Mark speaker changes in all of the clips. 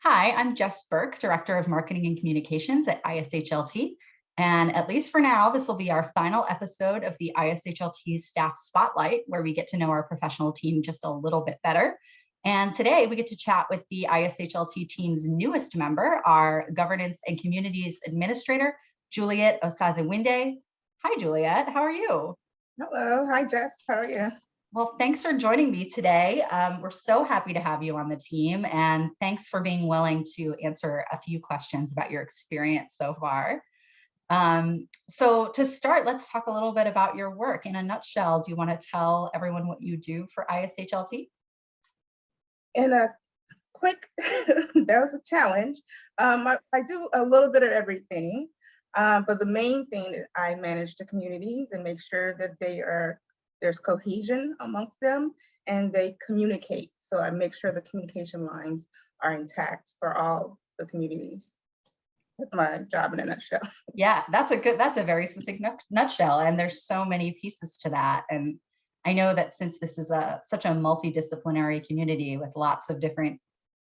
Speaker 1: Hi, I'm Jess Burke, Director of Marketing and Communications at ISHLT. And at least for now, this will be our final episode of the ISHLT Staff Spotlight, where we get to know our professional team just a little bit better. And today we get to chat with the ISHLT team's newest member, our Governance and Communities Administrator, Juliet Osazemwinde. Hi, Juliet. How are you?
Speaker 2: Hello. Hi, Jess. How are you?
Speaker 1: Well, thanks for joining me today. We're so happy to have you on the team, and thanks for being willing to answer a few questions about your experience so far. So to start, let's talk a little bit about your work. In a nutshell, do you want to tell everyone what you do for ISHLT?
Speaker 2: In a quick, that was a challenge. I do a little bit of everything, but the main thing is I manage the communities and make sure that there's cohesion amongst them and they communicate. So I make sure the communication lines are intact for all the communities. That's my job in a nutshell.
Speaker 1: Yeah, that's a very succinct nutshell. And there's so many pieces to that. And I know that since this is such a multidisciplinary community with lots of different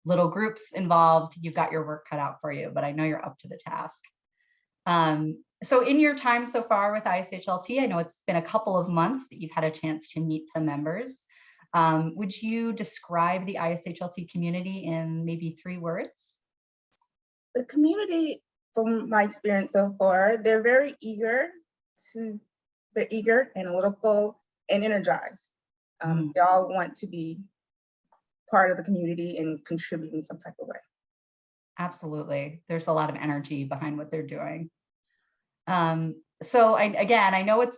Speaker 1: little groups involved, you've got your work cut out for you, but I know you're up to the task. So in your time so far with ISHLT, I know it's been a couple of months that you've had a chance to meet some members. Would you describe the ISHLT community in maybe 3 words?
Speaker 2: The community, from my experience so far, they're very eager, analytical, and energized. They all want to be part of the community and contribute in some type of way.
Speaker 1: Absolutely. There's a lot of energy behind what they're doing. So I know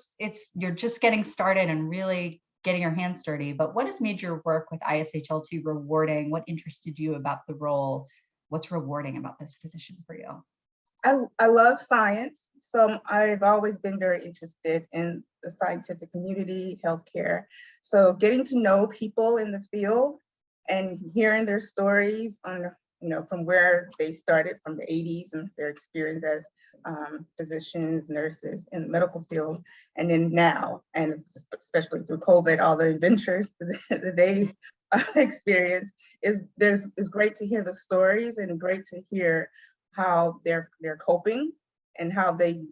Speaker 1: you're just getting started and really getting your hands dirty, but what has made your work with ISHLT rewarding? What interested you about the role? What's rewarding about this position for you?
Speaker 2: I love science, so I've always been very interested in the scientific community, healthcare. So getting to know people in the field and hearing their stories on, from where they started from the 80s and their experience as physicians, nurses in the medical field, and then now, and especially through COVID, all the adventures that they experienced is great to hear the stories and great to hear how they're coping and how they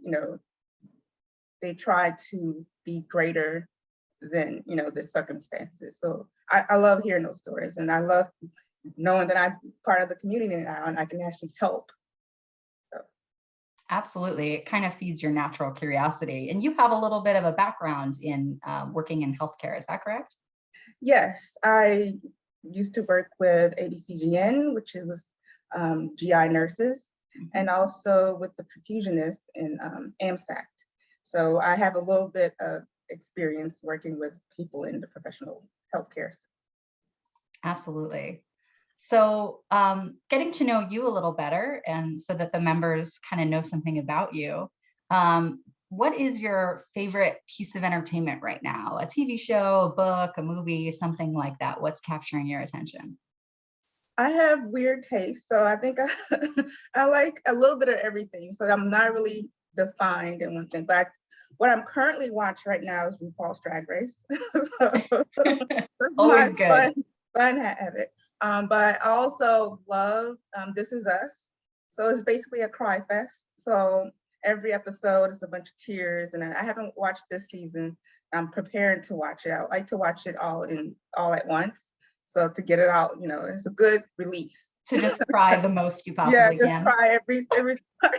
Speaker 2: try to be greater than the circumstances. So I love hearing those stories, and I love knowing that I'm part of the community now and I can actually help. So.
Speaker 1: Absolutely, it kind of feeds your natural curiosity. And you have a little bit of a background in working in healthcare, is that correct?
Speaker 2: Yes, I used to work with ABCGN, which is GI nurses, and also with the perfusionists in AMSACT. So I have a little bit of experience working with people in the professional healthcare.
Speaker 1: Absolutely. So getting to know you a little better, and so that the members kind of know something about you, what is your favorite piece of entertainment right now? A TV show, a book, a movie, something like that? What's capturing your attention?
Speaker 2: I have weird taste, so I think I like a little bit of everything. So I'm not really defined in one thing. But what I'm currently watching right now is RuPaul's Drag Race. So
Speaker 1: Always good.
Speaker 2: Fun habit. But I also love This Is Us. So it's basically a cry fest. So every episode is a bunch of tears, and I haven't watched this season. I'm preparing to watch it. I like to watch it all at once. So to get it out, it's a good release.
Speaker 1: To just cry the most you possibly can.
Speaker 2: Yeah, just cry every time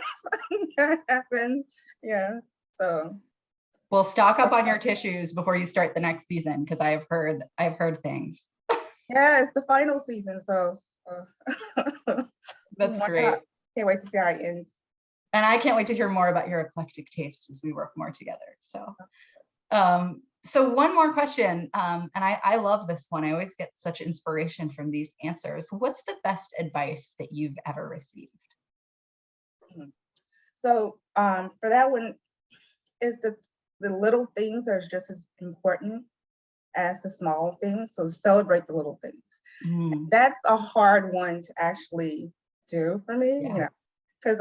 Speaker 2: that happens. Yeah. So.
Speaker 1: Well, stock up on your tissues before you start the next season, because I've heard things.
Speaker 2: Yeah, it's the final season, so
Speaker 1: that's great.
Speaker 2: Can't wait to see how it ends.
Speaker 1: And I can't wait to hear more about your eclectic tastes as we work more together. So, so one more question, and I love this one. I always get such inspiration from these answers. What's the best advice that you've ever received?
Speaker 2: So for that one, is the little things are just as important as the small things. So celebrate the little things. That's a hard one to actually do for me, because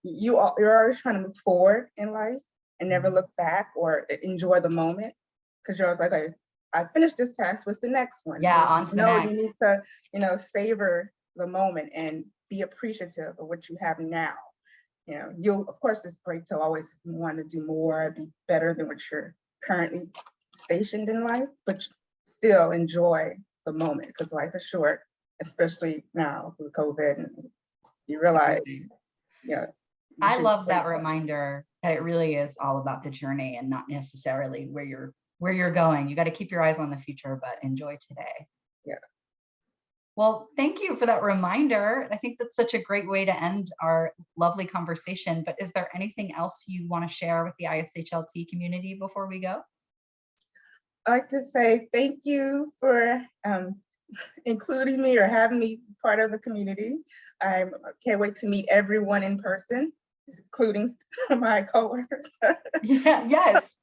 Speaker 2: you're always trying to move forward in life and never look back or enjoy the moment, because you're always like, okay, I finished this task, what's the next one?
Speaker 1: Yeah, on to the next.
Speaker 2: You need to savor the moment and be appreciative of what you have now. You know, you'll, of course, it's great to always want to do more, be better than what you're currently stationed in life, but still enjoy the moment because life is short, especially now through COVID. And you realize, yeah.
Speaker 1: I love that reminder that it really is all about the journey and not necessarily where you're going. You got to keep your eyes on the future, but enjoy today.
Speaker 2: Yeah.
Speaker 1: Well, thank you for that reminder. I think that's such a great way to end our lovely conversation. But is there anything else you want to share with the ISHLT community before we go?
Speaker 2: I'd like to say thank you for including me or having me part of the community. I can't wait to meet everyone in person, including my coworkers.
Speaker 1: Yeah, yes.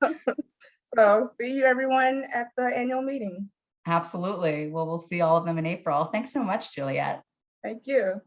Speaker 2: So see you everyone at the annual meeting.
Speaker 1: Absolutely. Well, we'll see all of them in April. Thanks so much, Juliet.
Speaker 2: Thank you.